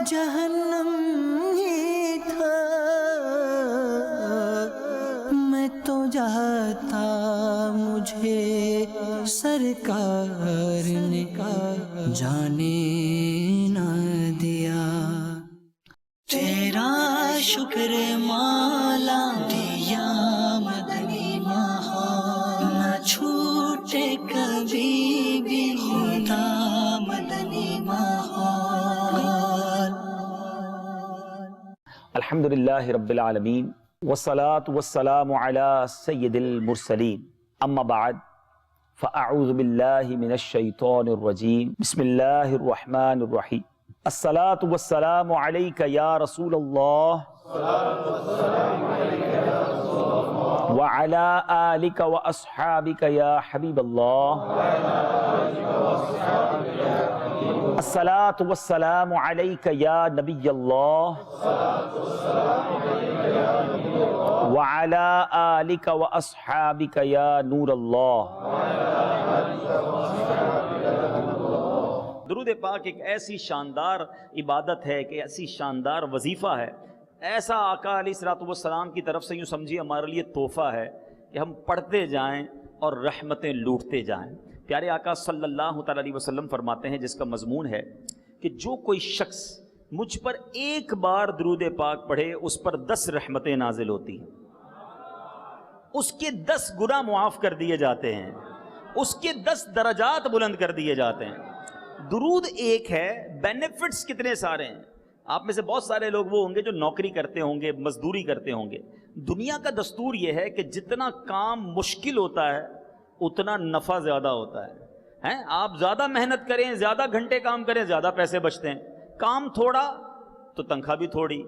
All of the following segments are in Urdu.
جہنم ہی تھا، میں تو جاتا مجھے سرکار نے جانے نہ دیا۔ تیرا شکر مولا دیا مدنی ماحول، نہ چھوٹے کبھی بھی خدا مدنی ماحول۔ الحمدللہ رب العالمین والصلاة والسلام علی سید المرسلین، اما بعد فاعوذ باللہ من الشیطان الرجیم، بسم اللہ الرحمن الرحیم۔ الصلاة والسلام علیک یا رسول اللہ وعلی آلک واصحابک یا حبیب اللہ۔ الصلاة والسلام علیک یا نبی اللہ وعلی آلک واصحابک یا نور اللہ۔ درود پاک ایک ایسی شاندار عبادت ہے کہ ایسی شاندار وظیفہ ہے، ایسا آقا علیہ الصلوۃ والسلام کی طرف سے یوں سمجھیے ہمارے لیے تحفہ ہے کہ ہم پڑھتے جائیں اور رحمتیں لوٹتے جائیں۔ پیارے آقا صلی اللہ تعالیٰ علیہ وسلم فرماتے ہیں، جس کا مضمون ہے کہ جو کوئی شخص مجھ پر ایک بار درود پاک پڑھے اس پر 10 رحمتیں نازل ہوتی ہیں، اس کے 10 گناہ معاف کر دیے جاتے ہیں، اس کے 10 درجات بلند کر دیے جاتے ہیں۔ درود ایک ہے، بینیفٹس کتنے سارے ہیں۔ آپ میں سے بہت سارے لوگ وہ ہوں گے جو نوکری کرتے ہوں گے، مزدوری کرتے ہوں گے۔ دنیا کا دستور یہ ہے کہ جتنا کام مشکل ہوتا ہے اتنا نفع زیادہ ہوتا ہے۔ آپ زیادہ محنت کریں، زیادہ گھنٹے کام کریں، زیادہ پیسے بچتے ہیں۔ کام تھوڑا تو تنخواہ بھی تھوڑی،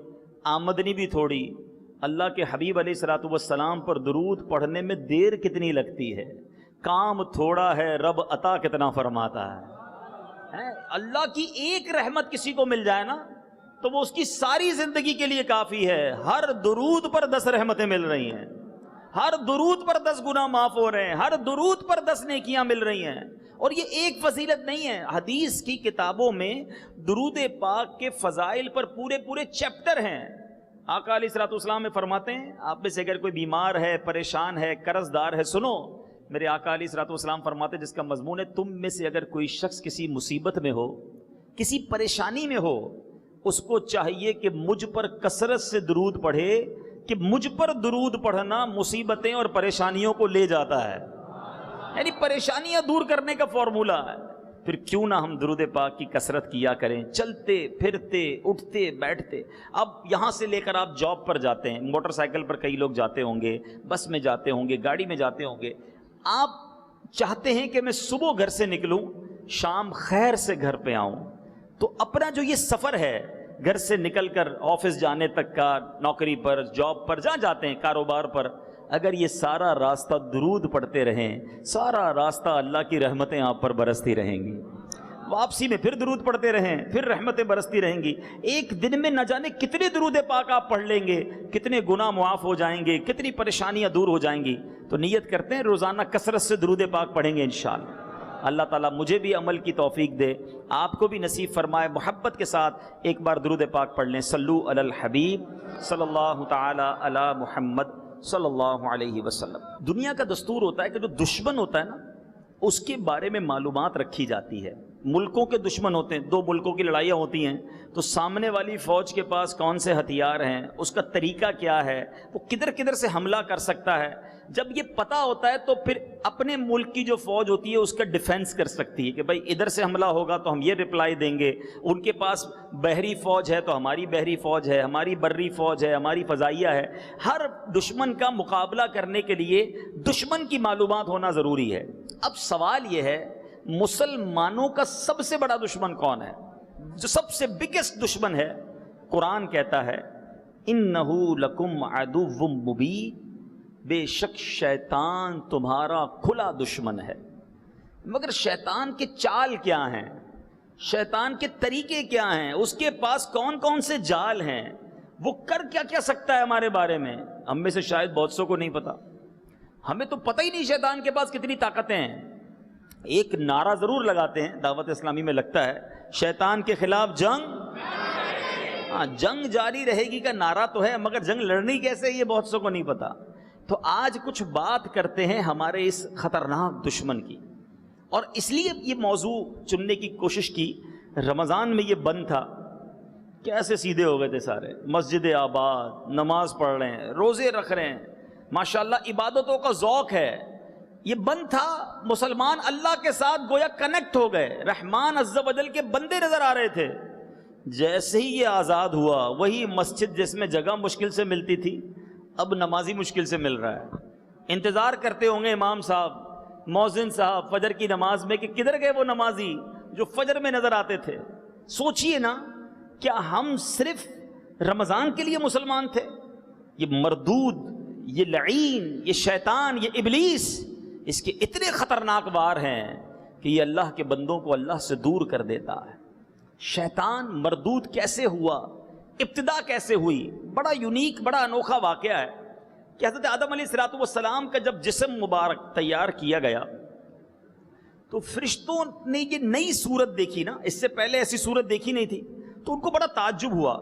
آمدنی بھی تھوڑی۔ اللہ کے حبیب علیہ الصلوۃ والسلام پر درود پڑھنے میں دیر کتنی لگتی ہے، کام تھوڑا ہے، رب عطا کتنا فرماتا ہے۔ اللہ کی ایک رحمت کسی کو مل جائے نا تو وہ اس کی ساری زندگی کے لیے کافی ہے۔ ہر درود پر 10 رحمتیں مل رہی ہیں، ہر درود پر 10 گناہ معاف ہو رہے ہیں، ہر درود پر 10 نیکیاں مل رہی ہیں۔ اور یہ ایک فضیلت نہیں ہے، حدیث کی کتابوں میں درود پاک کے فضائل پر پورے پورے چیپٹر ہیں۔ آقا علیہ الصلوۃ والسلام میں فرماتے ہیں، آپ میں سے اگر کوئی بیمار ہے، پریشان ہے، قرض دار ہے، سنو میرے آقا علیہ الصلوۃ والسلام فرماتے ہیں، جس کا مضمون ہے تم میں سے اگر کوئی شخص کسی مصیبت میں ہو، کسی پریشانی میں ہو، اس کو چاہیے کہ مجھ پر کثرت سے درود پڑھے، کہ مجھ پر درود پڑھنا مصیبتیں اور پریشانیوں کو لے جاتا ہے، یعنی پریشانیاں دور کرنے کا فارمولہ ہے۔ پھر کیوں نہ ہم درود پاک کی کثرت کیا کریں، چلتے پھرتے اٹھتے بیٹھتے۔ اب یہاں سے لے کر آپ جاب پر جاتے ہیں، موٹر سائیکل پر کئی لوگ جاتے ہوں گے، بس میں جاتے ہوں گے، گاڑی میں جاتے ہوں گے۔ آپ چاہتے ہیں کہ میں صبح گھر سے نکلوں، شام خیر سے گھر پہ آؤں، تو اپنا جو یہ سفر ہے گھر سے نکل کر آفس جانے تک کا، نوکری پر، جاب پر، جہاں جاتے ہیں، کاروبار پر، اگر یہ سارا راستہ درود پڑھتے رہیں، سارا راستہ اللہ کی رحمتیں آپ پر برستی رہیں گی۔ واپسی میں پھر درود پڑھتے رہیں، پھر رحمتیں برستی رہیں گی۔ ایک دن میں نہ جانے کتنے درود پاک آپ پڑھ لیں گے، کتنے گناہ معاف ہو جائیں گے، کتنی پریشانیاں دور ہو جائیں گی۔ تو نیت کرتے ہیں روزانہ کثرت سے درود پاک پڑھیں گے انشاءاللہ۔ اللہ تعالیٰ مجھے بھی عمل کی توفیق دے، آپ کو بھی نصیب فرمائے۔ محبت کے ساتھ ایک بار درود پاک پڑھ لیں، صلو علی الحبیب صلی اللہ تعالی علی محمد صلی اللہ علیہ وسلم۔ دنیا کا دستور ہوتا ہے کہ جو دشمن ہوتا ہے نا، اس کے بارے میں معلومات رکھی جاتی ہے۔ ملکوں کے دشمن ہوتے ہیں، 2 ملکوں کی لڑائیاں ہوتی ہیں، تو سامنے والی فوج کے پاس کون سے ہتھیار ہیں، اس کا طریقہ کیا ہے، وہ کدھر کدھر سے حملہ کر سکتا ہے۔ جب یہ پتہ ہوتا ہے تو پھر اپنے ملک کی جو فوج ہوتی ہے اس کا ڈیفنس کر سکتی ہے کہ بھائی ادھر سے حملہ ہوگا تو ہم یہ رپلائی دیں گے۔ ان کے پاس بحری فوج ہے تو ہماری بحری فوج ہے، ہماری بری فوج ہے، ہماری فضائیہ ہے۔ ہر دشمن کا مقابلہ کرنے کے لیے دشمن کی معلومات ہونا ضروری ہے۔ اب سوال یہ ہے، مسلمانوں کا سب سے بڑا دشمن کون ہے؟ جو سب سے بگیسٹ دشمن ہے، قرآن کہتا ہے اِنَّهُ لَكُمْ عَدُوٌّ مُبِينٌ، بے شک شیطان تمہارا کھلا دشمن ہے۔ مگر شیطان کے چال کیا ہیں، شیطان کے طریقے کیا ہیں، اس کے پاس کون کون سے جال ہیں، وہ کر کیا کیا سکتا ہے ہمارے بارے میں ہم میں سے شاید بہت سو کو نہیں پتا۔ ہمیں تو پتہ ہی نہیں شیطان کے پاس کتنی طاقتیں ہیں۔ ایک نعرہ ضرور لگاتے ہیں، دعوت اسلامی میں لگتا ہے، شیطان کے خلاف جنگ ہاں جنگ جاری رہے گی کا نعرہ تو ہے، مگر جنگ لڑنی کیسے یہ بہت سو کو نہیں پتا۔ تو آج کچھ بات کرتے ہیں ہمارے اس خطرناک دشمن کی، اور اس لیے یہ موضوع چننے کی کوشش کی۔ رمضان میں یہ بند تھا، کیسے سیدھے ہو گئے تھے سارے، مسجد آباد، نماز پڑھ رہے ہیں، روزے رکھ رہے ہیں، ماشاءاللہ عبادتوں کا ذوق ہے۔ یہ بند تھا، مسلمان اللہ کے ساتھ گویا کنیکٹ ہو گئے، رحمان عز و جل کے بندے نظر آ رہے تھے۔ جیسے ہی یہ آزاد ہوا، وہی مسجد جس میں جگہ مشکل سے ملتی تھی اب نمازی مشکل سے مل رہا ہے۔ انتظار کرتے ہوں گے امام صاحب، مؤذن صاحب فجر کی نماز میں کہ کدھر گئے وہ نمازی جو فجر میں نظر آتے تھے۔ سوچئے نا، کیا ہم صرف رمضان کے لیے مسلمان تھے؟ یہ مردود، یہ لعین، یہ شیطان، یہ ابلیس، اس کے اتنے خطرناک وار ہیں کہ یہ اللہ کے بندوں کو اللہ سے دور کر دیتا ہے۔ شیطان مردود کیسے ہوا، ابتدا کیسے ہوئی؟ بڑا یونیک، بڑا انوکھا واقعہ ہے کہ حضرت آدم علیہ السلام کا جب جسم مبارک تیار کیا گیا تو فرشتوں نے یہ نئی صورت دیکھی نا، اس سے پہلے ایسی صورت دیکھی نہیں تھی، تو ان کو بڑا تعجب ہوا،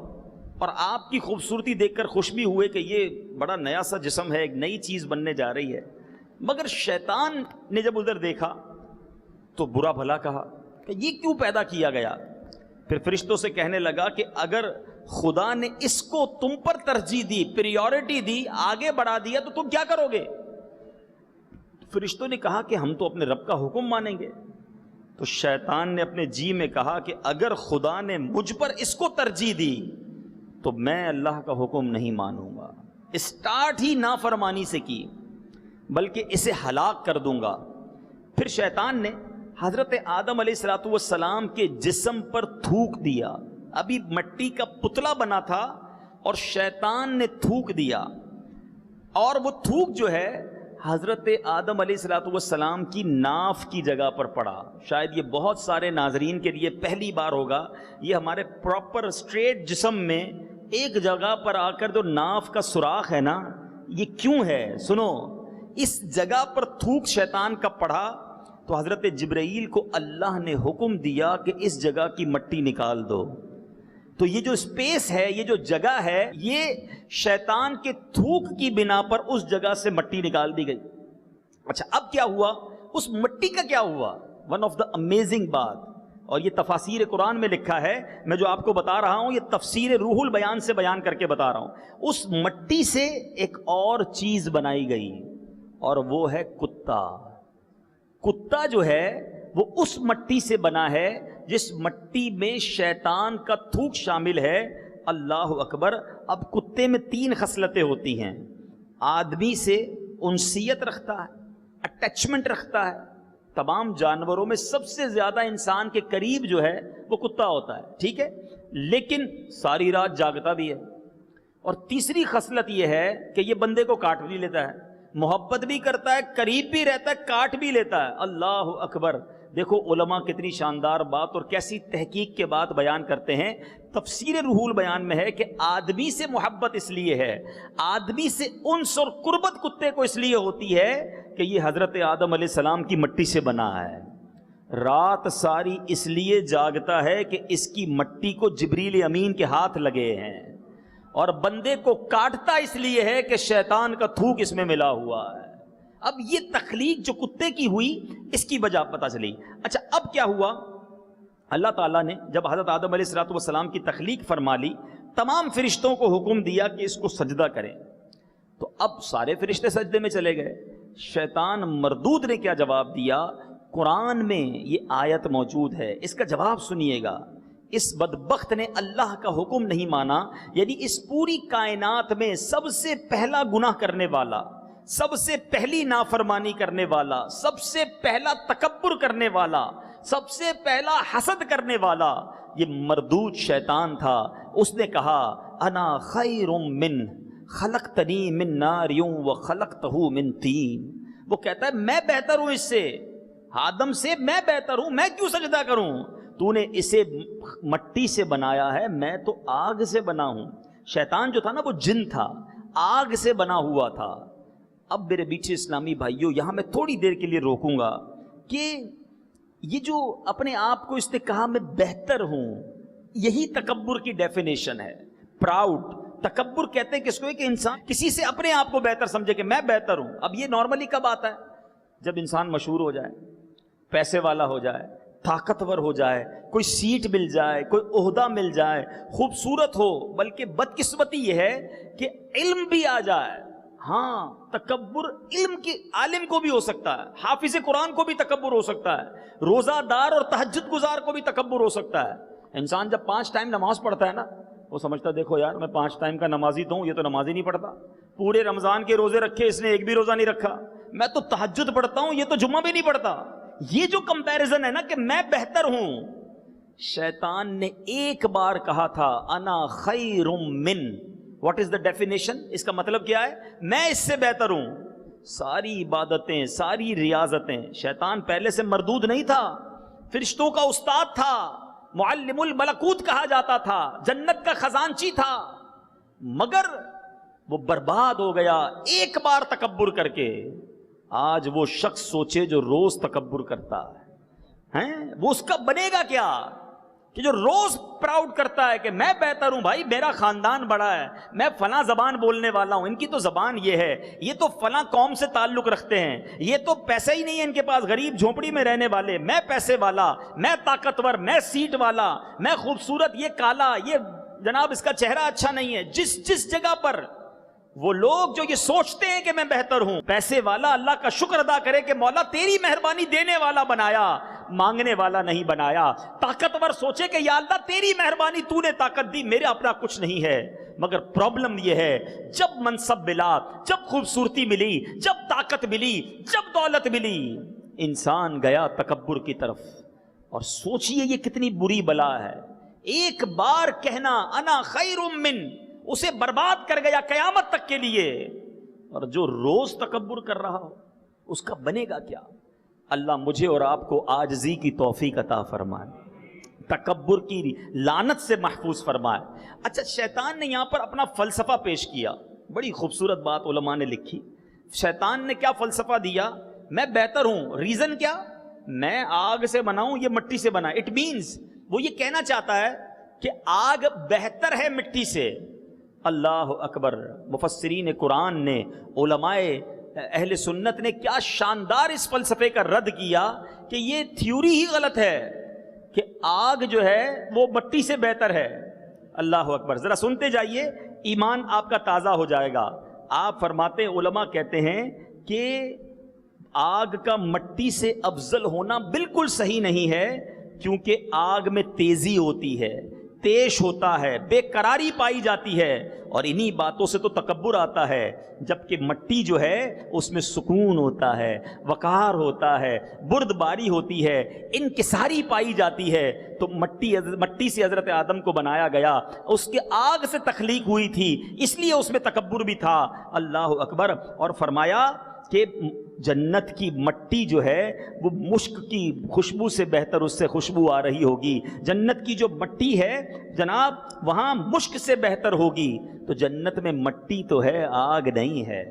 اور آپ کی خوبصورتی دیکھ کر خوش بھی ہوئے کہ یہ بڑا نیا سا جسم ہے، ایک نئی چیز بننے جا رہی ہے۔ مگر شیطان نے جب ادھر دیکھا تو برا بھلا کہا کہ یہ کیوں پیدا کیا گیا؟ پھر فرشتوں سے کہنے لگا کہ اگر خدا نے اس کو تم پر ترجیح دی، پریورٹی دی، آگے بڑھا دیا تو تم کیا کرو گے؟ فرشتوں نے کہا کہ ہم تو اپنے رب کا حکم مانیں گے۔ تو شیطان نے اپنے جی میں کہا کہ اگر خدا نے مجھ پر اس کو ترجیح دی تو میں اللہ کا حکم نہیں مانوں گا۔ اسٹارٹ ہی نافرمانی سے کی، بلکہ اسے ہلاک کر دوں گا۔ پھر شیطان نے حضرت آدم علیہ السلام کے جسم پر تھوک دیا۔ ابھی مٹی کا پتلا بنا تھا اور شیطان نے تھوک دیا، اور وہ تھوک جو ہے حضرت آدم علیہ السلام کی ناف کی جگہ پر پڑا۔ شاید یہ بہت سارے ناظرین کے لیے پہلی بار ہوگا، یہ ہمارے پراپر اسٹریٹ جسم میں ایک جگہ پر آ کر جو ناف کا سوراخ ہے نا، یہ کیوں ہے؟ سنو، اس جگہ پر تھوک شیطان کا پڑا تو حضرت جبرائیل کو اللہ نے حکم دیا کہ اس جگہ کی مٹی نکال دو۔ تو یہ جو اسپیس ہے، یہ جو جگہ ہے، یہ شیطان کے تھوک کی بنا پر اس جگہ سے مٹی نکال دی گئی۔ اچھا اب کیا ہوا؟ اس مٹی کا کیا ہوا؟ ون آف دا امیزنگ بات، اور یہ تفاسیر قرآن میں لکھا ہے، میں جو آپ کو بتا رہا ہوں یہ تفسیر روح البیان سے بیان کر کے بتا رہا ہوں۔ اس مٹی سے ایک اور چیز بنائی گئی، اور وہ ہے کتا۔ کتا جو ہے وہ اس مٹی سے بنا ہے جس مٹی میں شیطان کا تھوک شامل ہے۔ اللہ اکبر۔ اب کتے میں 3 خصلتیں ہوتی ہیں، آدمی سے انسیت رکھتا ہے، اٹیچمنٹ رکھتا ہے، تمام جانوروں میں سب سے زیادہ انسان کے قریب جو ہے وہ کتا ہوتا ہے، ٹھیک ہے، لیکن ساری رات جاگتا بھی ہے۔ اور تیسری خصلت یہ ہے کہ یہ بندے کو کاٹ بھی لیتا ہے، محبت بھی کرتا ہے، قریب بھی رہتا ہے، کاٹ بھی لیتا ہے۔ اللہ اکبر۔ دیکھو علماء کتنی شاندار بات اور کیسی تحقیق کے بات بیان کرتے ہیں۔ تفسیر روح البیان میں ہے کہ آدمی سے محبت اس لیے ہے، آدمی سے انس اور قربت کتے کو اس لیے ہوتی ہے کہ یہ حضرت آدم علیہ السلام کی مٹی سے بنا ہے۔ رات ساری اس لیے جاگتا ہے کہ اس کی مٹی کو جبریل امین کے ہاتھ لگے ہیں، اور بندے کو کاٹتا اس لیے ہے کہ شیطان کا تھوک اس میں ملا ہوا ہے۔ اب یہ تخلیق جو کتے کی ہوئی، اس کی وجہ پتہ چلی۔ اچھا اب کیا ہوا؟ اللہ تعالیٰ نے جب حضرت آدم علیہ السلام کی تخلیق فرما لی، تمام فرشتوں کو حکم دیا کہ اس کو سجدہ کریں، تو اب سارے فرشتے سجدے میں چلے گئے۔ شیطان مردود نے کیا جواب دیا؟ قرآن میں یہ آیت موجود ہے، اس کا جواب سنیے گا۔ اس بدبخت نے اللہ کا حکم نہیں مانا، یعنی اس پوری کائنات میں سب سے پہلا گناہ کرنے والا، سب سے پہلی نافرمانی کرنے والا، سب سے پہلا تکبر کرنے والا، سب سے پہلا حسد کرنے والا یہ مردود شیطان تھا۔ اس نے کہا انا خیر من خلقتنی من نار وخلقتہ من طین۔ وہ کہتا ہے میں بہتر ہوں اس سے، آدم سے میں بہتر ہوں، میں کیوں سجدہ کروں؟ تو نے اسے مٹی سے بنایا ہے، میں تو آگ سے بنا ہوں۔ شیطان جو تھا نا وہ جن تھا، آگ سے بنا ہوا تھا۔ اب میرے بیچے اسلامی بھائیوں، یہاں میں تھوڑی دیر کے لیے روکوں گا کہ یہ جو اپنے آپ کو اس نے کہا میں بہتر ہوں، یہی تکبر کی ڈیفینیشن ہے۔ پراؤڈ. تکبر کہتے ہیں کس کو کہ انسان کسی سے اپنے آپ کو بہتر سمجھے کہ میں بہتر ہوں. اب یہ نارملی کب آتا ہے؟ جب انسان مشہور ہو جائے، پیسے والا ہو جائے، طاقتور ہو جائے، کوئی سیٹ مل جائے، کوئی عہدہ مل جائے، خوبصورت ہو. بلکہ بدقسمتی یہ ہے کہ علم بھی آ جائے. ہاں، تکبر علم کے عالم کو بھی ہو سکتا ہے، حافظ قرآن کو بھی تکبر ہو سکتا ہے، روزہ دار اور تہجد گزار کو بھی تکبر ہو سکتا ہے. انسان جب 5 ٹائم نماز پڑھتا ہے نا، وہ سمجھتا ہے دیکھو یار میں 5 ٹائم کا نمازی تو ہوں، یہ تو نماز ہی نہیں پڑھتا. پورے رمضان کے روزے رکھے، اس نے ایک بھی روزہ نہیں رکھا. میں تو تہجد پڑھتا ہوں، یہ تو جمعہ بھی نہیں پڑھتا. یہ جو کمپیریزن ہے نا کہ میں بہتر ہوں، شیطان نے ایک بار کہا تھا انا خیر من. What is the definition? اس کا مطلب کیا ہے؟ میں اس سے بہتر ہوں. ساری عبادتیں، ساری ریاضتیں. شیطان پہلے سے مردود نہیں تھا، فرشتوں کا استاد تھا، معلم الملکوت کہا جاتا تھا، جنت کا خزانچی تھا، مگر وہ برباد ہو گیا ایک بار تکبر کر کے. آج وہ شخص سوچے جو روز تکبر کرتا ہے، وہ اس کا بنے گا کیا؟ کہ جو روز پراؤڈ کرتا ہے کہ میں بہتر ہوں، بھائی میرا خاندان بڑا ہے، میں فلاں زبان بولنے والا ہوں، ان کی تو زبان یہ ہے، یہ تو فلاں قوم سے تعلق رکھتے ہیں، یہ تو پیسہ ہی نہیں ہے ان کے پاس، غریب جھونپڑی میں رہنے والے، میں پیسے والا، میں طاقتور، میں سیٹ والا، میں خوبصورت، یہ کالا، یہ جناب اس کا چہرہ اچھا نہیں ہے. جس جگہ پر وہ لوگ جو یہ سوچتے ہیں کہ میں بہتر ہوں، پیسے والا اللہ کا شکر ادا کرے کہ مولا تیری مہربانی دینے والا بنایا، مانگنے والا نہیں بنایا. طاقتور سوچے کہ یا اللہ تیری مہربانی، تو نے طاقت دی، میرے اپنا کچھ نہیں ہے. مگر پرابلم یہ ہے، جب منصب ملا، جب خوبصورتی ملی، جب طاقت ملی، جب دولت ملی، انسان گیا تکبر کی طرف. اور سوچئے یہ کتنی بری بلا ہے. ایک بار کہنا انا خیر من اسے برباد کر گیا قیامت تک کے لیے. اور جو روز تکبر کر رہا ہو اس کا بنے گا کیا؟ اللہ مجھے اور آپ کو عاجزی کی توفیق عطا فرمائے، تکبر کی لعنت سے محفوظ فرمائے. اچھا، شیطان نے یہاں پر اپنا فلسفہ پیش کیا. بڑی خوبصورت بات علماء نے لکھی. شیطان نے کیا فلسفہ دیا؟ میں بہتر ہوں. ریزن کیا؟ میں آگ سے بناؤں، یہ مٹی سے بنا. اٹ مینز وہ یہ کہنا چاہتا ہے کہ آگ بہتر ہے مٹی سے. اللہ اکبر. مفسرین قرآن نے، علماء اہل سنت نے کیا شاندار اس فلسفے کا رد کیا کہ یہ تھیوری ہی غلط ہے کہ آگ جو ہے وہ مٹی سے بہتر ہے. اللہ اکبر. ذرا سنتے جائیے، ایمان آپ کا تازہ ہو جائے گا. آپ فرماتے ہیں، علماء کہتے ہیں کہ آگ کا مٹی سے افضل ہونا بالکل صحیح نہیں ہے، کیونکہ آگ میں تیزی ہوتی ہے، تیش ہوتا ہے، بے قراری پائی جاتی ہے، اور انہی باتوں سے تو تکبر آتا ہے. جبکہ مٹی جو ہے اس میں سکون ہوتا ہے، وقار ہوتا ہے، بردباری ہوتی ہے، انکساری پائی جاتی ہے. تو مٹی سے حضرت آدم کو بنایا گیا، اس کے آگ سے تخلیق ہوئی تھی، اس لیے اس میں تکبر بھی تھا. اللہ اکبر. اور فرمایا کہ جنت کی مٹی جو ہے وہ مشک کی خوشبو سے بہتر اس سے خوشبو آ رہی ہوگی. جنت کی جو مٹی ہے جناب وہاں مشک سے بہتر ہوگی. تو جنت میں مٹی تو ہے، آگ نہیں ہے.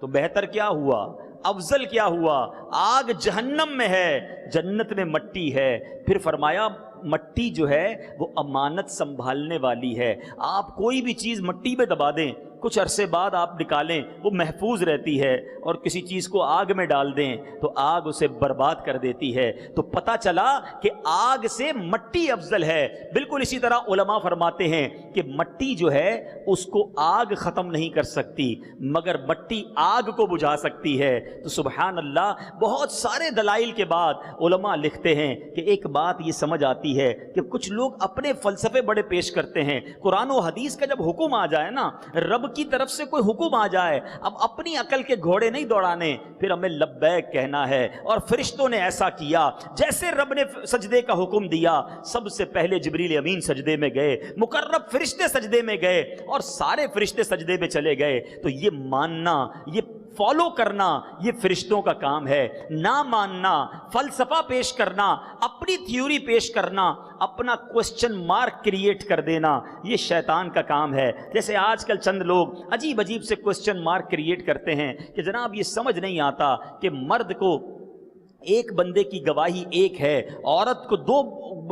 تو بہتر کیا ہوا؟ افضل کیا ہوا؟ آگ جہنم میں ہے، جنت میں مٹی ہے. پھر فرمایا مٹی جو ہے وہ امانت سنبھالنے والی ہے. آپ کوئی بھی چیز مٹی میں دبا دیں، کچھ عرصے بعد آپ نکالیں وہ محفوظ رہتی ہے، اور کسی چیز کو آگ میں ڈال دیں تو آگ اسے برباد کر دیتی ہے. تو پتہ چلا کہ آگ سے مٹی افضل ہے. بالکل اسی طرح علماء فرماتے ہیں کہ مٹی جو ہے اس کو آگ ختم نہیں کر سکتی، مگر مٹی آگ کو بجھا سکتی ہے. تو سبحان اللہ، بہت سارے دلائل کے بعد علماء لکھتے ہیں کہ ایک بات یہ سمجھ آتی ہے کہ کچھ لوگ اپنے فلسفے بڑے پیش کرتے ہیں. قرآن و حدیث کا جب حکم آ جائے نا، رب کی طرف سے کوئی حکم آ جائے، اب اپنی عقل کے گھوڑے نہیں دوڑانے، پھر ہمیں لبیک کہنا ہے. اور فرشتوں نے ایسا کیا، جیسے رب نے سجدے کا حکم دیا، سب سے پہلے جبریل امین سجدے میں گئے، مقرب فرشتے سجدے میں گئے، اور سارے فرشتے سجدے میں چلے گئے. تو یہ ماننا، یہ فالو کرنا، یہ فرشتوں کا کام ہے. نہ ماننا، فلسفہ پیش کرنا، اپنی تھیوری پیش کرنا، اپنا کوسچن مارک کریٹ کر دینا، یہ شیطان کا کام ہے. جیسے آج کل چند لوگ عجیب عجیب سے کوسچن مارک کریٹ کرتے ہیں کہ جناب یہ سمجھ نہیں آتا کہ مرد کو ایک بندے کی گواہی ایک ہے، عورت کو 2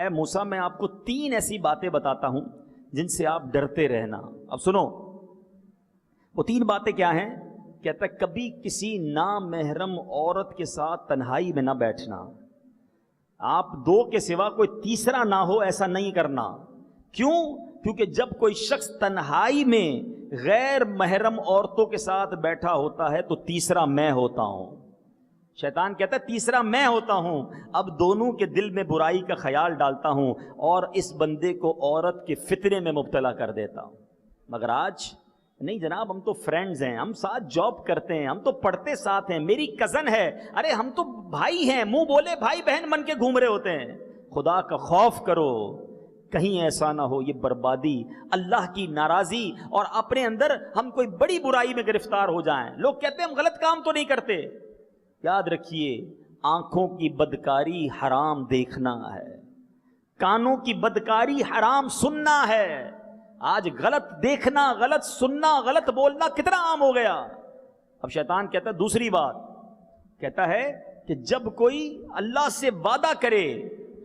اے موسیٰ میں آپ کو 3 ایسی باتیں بتاتا ہوں جن سے آپ ڈرتے رہنا. اب سنو وہ 3 باتیں کیا ہیں. کہتا ہے کبھی کسی نامحرم عورت کے ساتھ تنہائی میں نہ بیٹھنا. آپ 2 کے سوا کوئی تیسرا نہ ہو ایسا نہیں کرنا. کیوں؟ کیونکہ جب کوئی شخص تنہائی میں غیر محرم عورتوں کے ساتھ بیٹھا ہوتا ہے تو تیسرا میں ہوتا ہوں. شیطان کہتا ہے تیسرا میں ہوتا ہوں. اب دونوں کے دل میں برائی کا خیال ڈالتا ہوں اور اس بندے کو عورت کے فتنے میں مبتلا کر دیتا ہوں. مگر آج نہیں جناب، ہم تو فرینڈز ہیں، ہم ساتھ جاب کرتے ہیں، ہم تو پڑھتے ساتھ ہیں، میری کزن ہے، ارے ہم تو بھائی ہیں، منہ بولے بھائی بہن بن کے گھوم رہے ہوتے ہیں. خدا کا خوف کرو، کہیں ایسا نہ ہو یہ بربادی، اللہ کی ناراضی اور اپنے اندر ہم کوئی بڑی برائی میں گرفتار ہو جائیں. لوگ کہتے ہیں ہم غلط کام تو نہیں کرتے. یاد رکھیے آنکھوں کی بدکاری حرام دیکھنا ہے، کانوں کی بدکاری حرام سننا ہے. آج غلط دیکھنا، غلط سننا، غلط بولنا کتنا عام ہو گیا. اب شیطان کہتا ہے دوسری بات، کہتا ہے کہ جب کوئی اللہ سے وعدہ کرے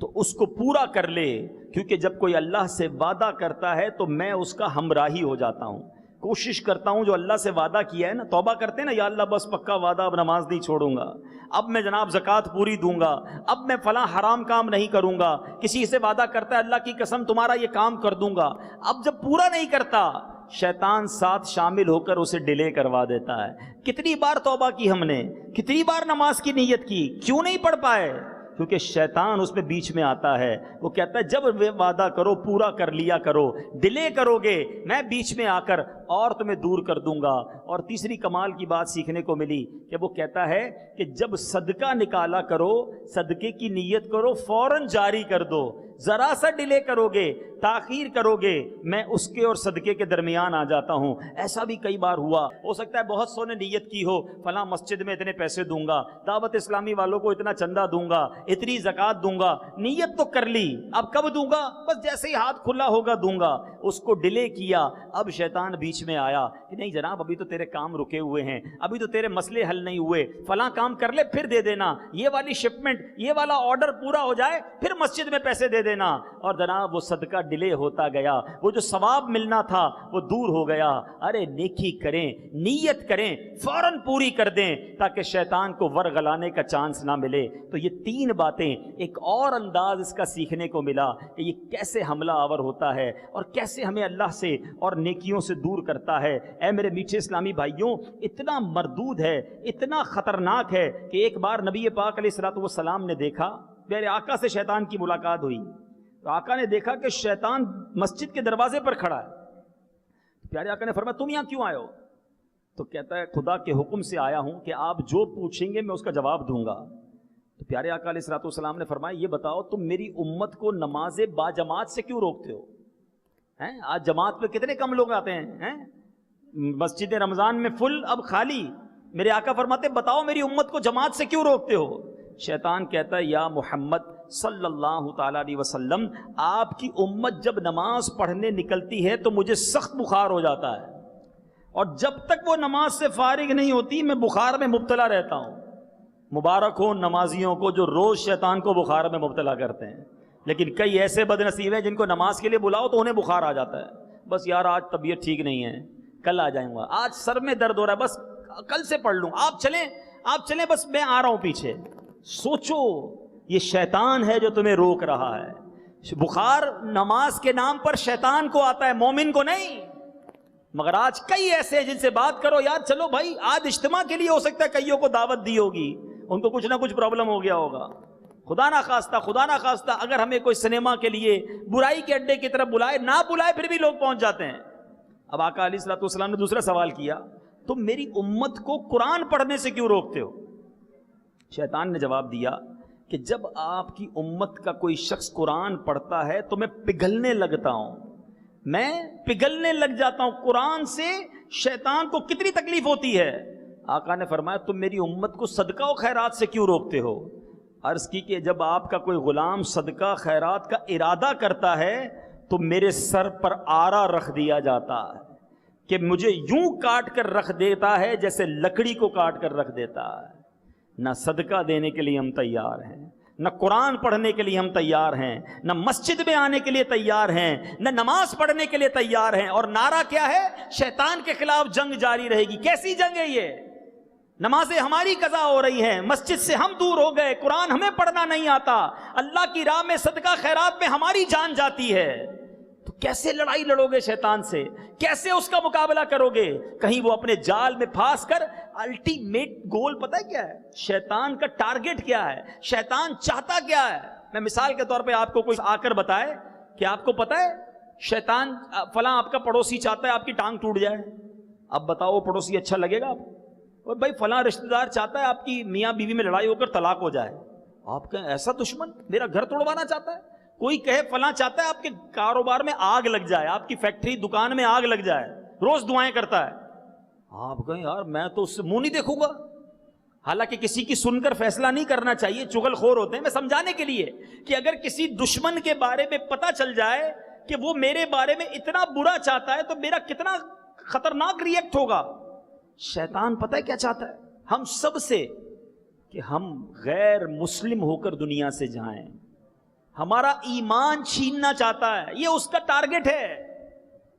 تو اس کو پورا کر لے، کیونکہ جب کوئی اللہ سے وعدہ کرتا ہے تو میں اس کا ہمراہی ہو جاتا ہوں. کوشش کرتا ہوں جو اللہ سے وعدہ کیا ہے نا، توبہ کرتے ہیں نا، یا اللہ بس پکا وعدہ، اب نماز نہیں چھوڑوں گا، اب میں جناب زکوٰۃ پوری دوں گا، اب میں فلاں حرام کام نہیں کروں گا. کسی سے وعدہ کرتا ہے اللہ کی قسم تمہارا یہ کام کر دوں گا، اب جب پورا نہیں کرتا شیطان ساتھ شامل ہو کر اسے ڈیلے کروا دیتا ہے. کتنی بار توبہ کی ہم نے، کتنی بار نماز کی نیت کی، کیوں نہیں پڑھ پائے؟ کیونکہ شیطان اس میں بیچ میں آتا ہے. وہ کہتا ہے جب وعدہ کرو پورا کر لیا کرو، ڈیلے کرو گے میں بیچ میں آ کر اور تمہیں دور کر دوں گا. اور تیسری کمال کی بات سیکھنے کو ملی کہ وہ کہتا ہے کہ جب صدقہ نکالا کرو، صدقے کی نیت کرو، فوراً جاری کر دو. ذرا سا ڈیلے کرو گے، تاخیر کرو گے، میں اس کے اور صدقے کے درمیان آ جاتا ہوں. ایسا بھی کئی بار ہوا. ہو سکتا ہے بہت سو نے نیت کی ہو فلاں مسجد میں اتنے پیسے دوں گا، دعوت اسلامی والوں کو اتنا چندہ دوں گا، اتنی زکوٰۃ دوں گا، نیت تو کر لی، اب کب دوں گا؟ بس جیسے ہی ہاتھ کھلا ہوگا دوں گا. اس کو ڈیلے کیا. اب شیطان بیچ میں آیا کہ نہیں جناب ابھی تو تیرے کام رکے ہوئے ہیں، ابھی تو تیرے مسئلے حل نہیں ہوئے، فلاں کام کر لے پھر دے دینا، یہ والی شپمنٹ، یہ والا آرڈر پورا ہو جائے پھر مسجد میں پیسے دے دینا. اور جناب وہ صدقہ ڈیلے ہوتا گیا، وہ جو ثواب ملنا تھا وہ دور ہو گیا. ارے نیکی کریں، نیت کریں، فوراً پوری کر دیں تاکہ شیطان کو ورغلانے کا چانس نہ ملے. تو یہ 3 باتیں، ایک اور انداز اس کا سیکھنے کو ملا کہ یہ کیسے حملہ آور ہوتا ہے اور کیسے ہمیں اللہ سے اور نیکیوں سے دور کرتا ہے. اے میرے میٹھے اسلامی بھائیوں، اتنا مردود ہے، اتنا خطرناک ہے کہ ایک بار نبی پاک علیہ الصلوۃ والسلام نے دیکھا، میرے آقا سے شیطان کی ملاقات ہوئی تو آقا نے دیکھا کہ شیطان مسجد کے دروازے پر کھڑا ہے. پیارے آقا نے فرمایا تم یہاں کیوں آئے ہو؟ تو کہتا ہے خدا کے حکم سے آیا ہوں کہ آپ جو پوچھیں گے میں اس کا جواب دوں گا. تو پیارے آقا علیہ الصلوۃ والسلام نے فرمایا یہ بتاؤ تم میری امت کو نماز با جماعت سے کیوں روکتے ہو؟ آج جماعت پہ کتنے کم لوگ آتے ہیں، مسجد رمضان میں فل، اب خالی. میرے آقا فرماتے بتاؤ میری امت کو جماعت سے کیوں روکتے ہو؟ شیطان کہتا ہے یا محمد صلی اللہ تعالیٰ علیہ وسلم، آپ کی امت جب نماز پڑھنے نکلتی ہے تو مجھے سخت بخار ہو جاتا ہے، اور جب تک وہ نماز سے فارغ نہیں ہوتی میں بخار میں مبتلا رہتا ہوں. مبارک ہو نمازیوں کو جو روز شیطان کو بخار میں مبتلا کرتے ہیں. لیکن کئی ایسے بد نصیب ہیں جن کو نماز کے لیے بلاؤ تو انہیں بخار آ جاتا ہے. بس یار آج طبیعت ٹھیک نہیں ہے، کل آ جائیں گا، آج سر میں درد ہو رہا ہے، بس کل سے پڑھ لوں، آپ چلیں بس میں آ رہا ہوں پیچھے. سوچو یہ شیطان ہے جو تمہیں روک رہا ہے. بخار نماز کے نام پر شیطان کو آتا ہے، مومن کو نہیں. مگر آج کئی ایسے ہیں جن سے بات کرو یار چلو بھائی آج اجتماع کے لیے، ہو سکتا ہے کئیوں کو دعوت دی ہوگی، ان کو کچھ نہ کچھ پرابلم ہو گیا ہوگا. خدا نہ خواستہ اگر ہمیں کوئی سنیما کے لیے برائی کے اڈے کی طرف بلائے، نہ بلائے پھر بھی لوگ پہنچ جاتے ہیں. اب آقا علیہ الصلوۃ والسلام نے دوسرا سوال کیا، تم میری امت کو قرآن پڑھنے سے کیوں روکتے ہو؟ شیطان نے جواب دیا کہ جب آپ کی امت کا کوئی شخص قرآن پڑھتا ہے تو میں پگھلنے لگتا ہوں، میں پگھلنے لگ جاتا ہوں. قرآن سے شیطان کو کتنی تکلیف ہوتی ہے. آقا نے فرمایا تم میری امت کو صدقہ و خیرات سے کیوں روکتے ہو؟ عرض کی کہ جب آپ کا کوئی غلام صدقہ خیرات کا ارادہ کرتا ہے تو میرے سر پر آرا رکھ دیا جاتا ہے کہ مجھے یوں کاٹ کر رکھ دیتا ہے جیسے لکڑی کو کاٹ کر رکھ دیتا ہے. نہ صدقہ دینے کے لیے ہم تیار ہیں، نہ قرآن پڑھنے کے لیے ہم تیار ہیں، نہ مسجد میں آنے کے لیے تیار ہیں، نہ نماز پڑھنے کے لیے تیار ہیں، اور نعرہ کیا ہے؟ شیطان کے خلاف جنگ جاری رہے گی۔ کیسی جنگ ہے یہ؟ نمازیں ہماری قضا ہو رہی ہیں، مسجد سے ہم دور ہو گئے، قرآن ہمیں پڑھنا نہیں آتا، اللہ کی راہ میں صدقہ خیرات میں ہماری جان جاتی ہے، تو کیسے لڑائی لڑو گے شیطان سے؟ کیسے اس کا مقابلہ کرو گے؟ کہیں وہ اپنے جال میں پھانس کر الٹیمیٹ گول پتہ ہے کیا ہے؟ شیطان کا ٹارگٹ کیا ہے؟ شیطان چاہتا کیا ہے؟ میں مثال کے طور پہ آپ کو کوئی آ کر بتائے کہ آپ کو پتہ ہے شیطان فلاں آپ کا پڑوسی چاہتا ہے آپ کی ٹانگ ٹوٹ جائے، اب بتاؤ وہ پڑوسی اچھا لگے گا آپ کو؟ اور بھائی فلاں رشتہ دار چاہتا ہے آپ کی میاں بیوی میں لڑائی ہو کر طلاق ہو جائے، آپ کہیں ایسا دشمن میرا گھر توڑوانا چاہتا ہے؟ کوئی کہے فلاں چاہتا ہے آپ کے کاروبار میں آگ لگ جائے، آپ کی فیکٹری دکان میں آگ لگ جائے، روز دعائیں کرتا ہے، آپ کہیں یار میں تو اس سے منہ نہیں دیکھوں گا۔ حالانکہ کسی کی سن کر فیصلہ نہیں کرنا چاہیے، چغل خور ہوتے ہیں، میں سمجھانے کے لیے کہ اگر کسی دشمن کے بارے میں پتہ چل جائے کہ وہ میرے بارے میں اتنا برا چاہتا ہے تو میرا کتنا خطرناک ریئیکٹ ہوگا۔ شیطان پتہ ہے کیا چاہتا ہے ہم سب سے؟ کہ ہم غیر مسلم ہو کر دنیا سے جائیں، ہمارا ایمان چھیننا چاہتا ہے، یہ اس کا ٹارگٹ ہے۔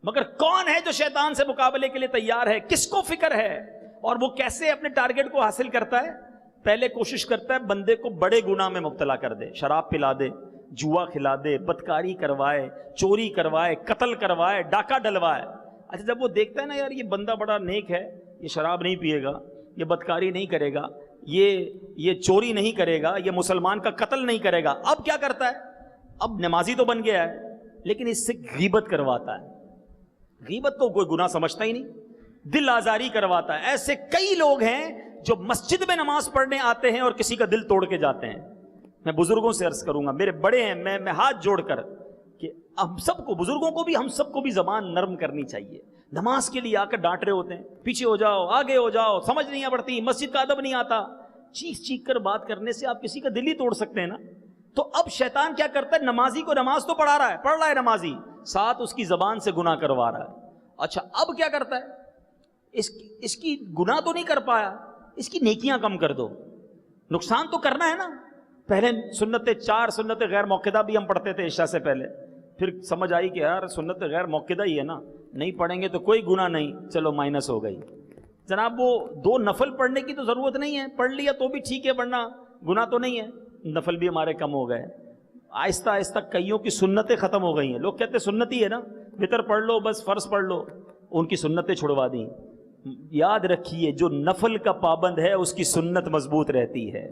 مگر کون ہے جو شیطان سے مقابلے کے لیے تیار ہے؟ کس کو فکر ہے؟ اور وہ کیسے اپنے ٹارگٹ کو حاصل کرتا ہے؟ پہلے کوشش کرتا ہے بندے کو بڑے گناہ میں مبتلا کر دے، شراب پلا دے، جوا کھلا دے، بدکاری کروائے، چوری کروائے، قتل کروائے، ڈاکہ ڈلوائے۔ اچھا جب وہ دیکھتا ہے نا یار یہ بندہ بڑا نیک ہے، یہ شراب نہیں پیے گا، یہ بدکاری نہیں کرے گا، یہ چوری نہیں کرے گا، یہ مسلمان کا قتل نہیں کرے گا، اب کیا کرتا ہے؟ اب نمازی تو بن گیا ہے لیکن اس سے غیبت کرواتا ہے۔ غیبت کو کوئی گناہ سمجھتا ہی نہیں، دل آزاری کرواتا ہے۔ ایسے کئی لوگ ہیں جو مسجد میں نماز پڑھنے آتے ہیں اور کسی کا دل توڑ کے جاتے ہیں۔ میں بزرگوں سے عرض کروں گا، میرے بڑے ہیں، میں ہاتھ جوڑ کر کہ ہم سب کو، بزرگوں کو بھی، ہم سب کو بھی زبان نرم کرنی چاہیے۔ نماز کے لیے آ کر ڈانٹ رہے ہوتے ہیں، پیچھے ہو جاؤ، آگے ہو جاؤ، سمجھ نہیں پڑتی، مسجد کا ادب نہیں آتا۔ چیخ چیخ کر بات کرنے سے آپ کسی کا دل ہی توڑ سکتے ہیں نا۔ تو اب شیطان کیا کرتا ہے؟ نمازی کو نماز تو پڑھ رہا ہے نمازی، ساتھ اس کی زبان سے گناہ کروا رہا ہے۔ اچھا اب کیا کرتا ہے؟ اس کی گناہ تو نہیں کر پایا، اس کی نیکیاں کم کر دو، نقصان تو کرنا ہے نا۔ پہلے چار سنت غیر موقدہ بھی ہم پڑھتے تھے عشاء سے پہلے، پھر سمجھ آئی کہ یار سنت غیر موقدہ ہی ہے نا، نہیں پڑھیں گے تو کوئی گناہ نہیں، چلو مائنس ہو گئی۔ جناب وہ 2 نفل پڑھنے کی تو ضرورت نہیں ہے، پڑھ لیا تو بھی ٹھیک ہے، ورنہ گناہ تو نہیں ہے، نفل بھی ہمارے کم ہو گئے۔ آہستہ آہستہ کئیوں کی سنتیں ختم ہو گئی ہیں، لوگ کہتے ہیں سنت ہی ہے نا، وتر پڑھ لو بس، فرض پڑھ لو، ان کی سنتیں چھڑوا دیں۔ یاد رکھیے جو نفل کا پابند ہے اس کی سنت مضبوط رہتی ہے،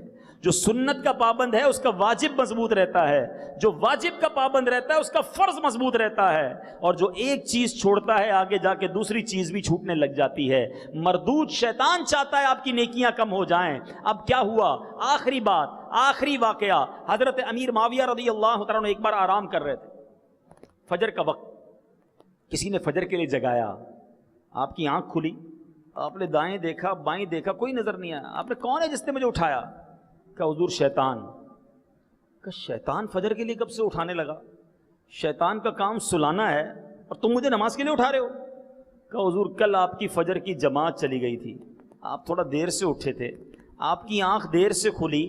جو سنت کا پابند ہے اس کا واجب مضبوط رہتا ہے، جو واجب کا پابند رہتا ہے اس کا فرض مضبوط رہتا ہے، اور جو ایک چیز چھوڑتا ہے آگے جا کے دوسری چیز بھی چھوٹنے لگ جاتی ہے۔ مردود شیطان چاہتا ہے آپ کی نیکیاں کم ہو جائیں۔ اب کیا ہوا؟ آخری بات، آخری واقعہ، حضرت امیر معاویہ رضی اللہ تعالیٰ عنہ ایک بار آرام کر رہے تھے، فجر کا وقت، کسی نے فجر کے لیے جگایا، آپ کی آنکھ کھلی، آپ نے دائیں دیکھا بائیں دیکھا، کوئی نظر نہیں آیا، آپ نے کون ہے جس نے مجھے اٹھایا؟ کہا حضور شیطان۔ کہا شیطان فجر کے لیے کب سے اٹھانے لگا؟ شیطان کا کام سلانا ہے اور تم مجھے نماز کے لیے اٹھا رہے ہو؟ کہا حضور کل آپ کی فجر کی جماعت چلی گئی تھی، آپ تھوڑا دیر سے اٹھے تھے، آپ کی آنکھ دیر سے کھلی،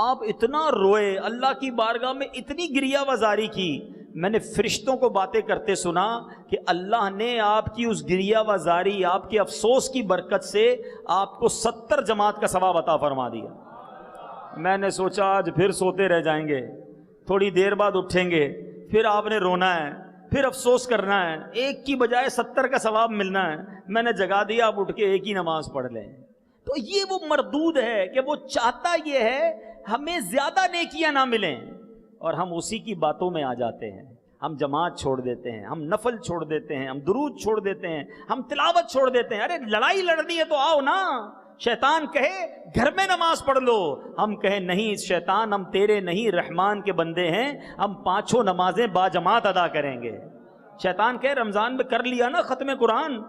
آپ اتنا روئے، اللہ کی بارگاہ میں اتنی گریہ وزاری کی، میں نے فرشتوں کو باتیں کرتے سنا کہ اللہ نے آپ کی اس گریہ وزاری، آپ کے افسوس کی برکت سے آپ کو 70 جماعت کا ثواب عطا فرما دیا۔ میں نے سوچا آج پھر سوتے رہ جائیں گے، تھوڑی دیر بعد اٹھیں گے، پھر آپ نے رونا ہے، پھر افسوس کرنا ہے، ایک کی بجائے 70 کا ثواب ملنا ہے۔ میں نے جگا دیا، آپ اٹھ کے ایک ہی نماز پڑھ لیں۔ تو یہ وہ مردود ہے کہ وہ چاہتا یہ ہے ہمیں زیادہ نیکیاں نہ ملیں، اور ہم اسی کی باتوں میں آ جاتے ہیں، ہم جماعت چھوڑ دیتے ہیں، ہم نفل چھوڑ دیتے ہیں، ہم درود چھوڑ دیتے ہیں، ہم تلاوت چھوڑ دیتے ہیں۔ ارے لڑائی لڑنی ہے تو آؤ نا، شیطان کہے گھر میں نماز پڑھ لو، ہم کہیں نہیں شیطان ہم تیرے نہیں رحمان کے بندے ہیں، ہم 5 نمازیں با جماعت ادا کریں گے۔ شیطان کہے رمضان میں کر لیا نا ختم قرآن،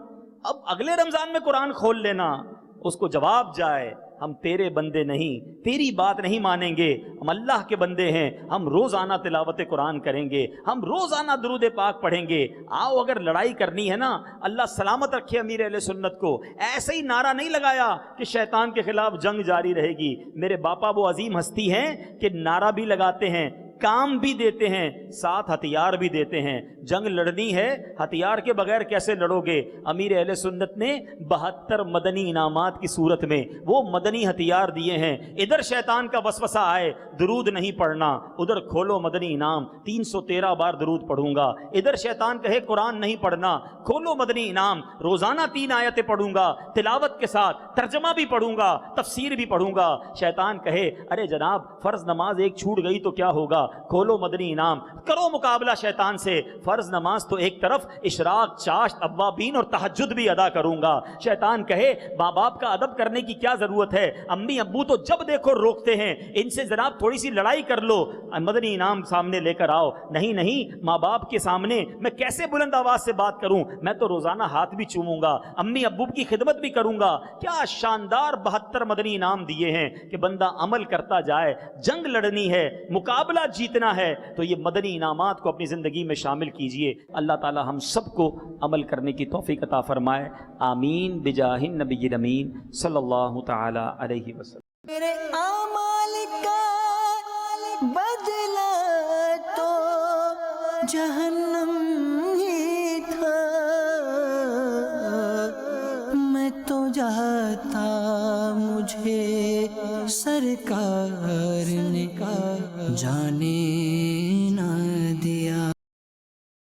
اب اگلے رمضان میں قرآن کھول لینا، اس کو جواب جائے ہم تیرے بندے نہیں، تیری بات نہیں مانیں گے، ہم اللہ کے بندے ہیں، ہم روزانہ تلاوت قرآن کریں گے، ہم روزانہ درود پاک پڑھیں گے۔ آؤ اگر لڑائی کرنی ہے نا، اللہ سلامت رکھے امیر اہل سنت کو، ایسے ہی نعرہ نہیں لگایا کہ شیطان کے خلاف جنگ جاری رہے گی۔ میرے باپا وہ عظیم ہستی ہیں کہ نعرہ بھی لگاتے ہیں، کام بھی دیتے ہیں، ساتھ ہتھیار بھی دیتے ہیں۔ جنگ لڑنی ہے، ہتھیار کے بغیر کیسے لڑو گے؟ امیر اہل سنت نے 72 مدنی انعامات کی صورت میں وہ مدنی ہتھیار دیے ہیں۔ ادھر شیطان کا وسوسہ آئے درود نہیں پڑھنا، ادھر کھولو مدنی انعام، 313 بار درود پڑھوں گا۔ ادھر شیطان کہے قرآن نہیں پڑھنا، کھولو مدنی انعام، روزانہ 3 آیتیں پڑھوں گا، تلاوت کے ساتھ ترجمہ بھی پڑھوں گا، تفسیر بھی پڑھوں گا۔ شیطان کہے ارے جناب فرض نماز ایک چھوٹ گئی تو کیا ہوگا، کھولو مدنی انعام، کرو مقابلہ شیطان سے۔ فرض نماز تو ایک طرف، اشراق، چاشت، اوابین اور تہجد بھی ادا کروں گا۔ شیطان کہے ماں باپ کا ادب کرنے کی کیا ضرورت ہے، امی ابو تو جب دیکھو روکتے ہیں، ان سے جناب تھوڑی سی لڑائی کر لو، مدنی انعام سامنے لے کر آؤ۔ نہیں نہیں، ماں باپ کے سامنے میں کیسے بلند آواز سے بات کروں، میں تو روزانہ ہاتھ بھی چوموں گا، امی ابو کی خدمت بھی کروں گا۔ کیا شاندار 72 مدنی انعام دیے ہیں کہ بندہ عمل کرتا جائے۔ جنگ لڑنی ہے، مقابلہ جیتنا ہے تو یہ مدنی انعامات کو اپنی زندگی میں شامل کیجئے۔ اللہ تعالی ہم سب کو عمل کرنے کی توفیق عطا فرمائے، آمین بجاہ النبی الامین صلی اللہ تعالی علیہ وسلم۔ میرے اعمال کا بدلہ تو جہنم ہی تھا، میں تو جاتا مجھے سرکار نے جانے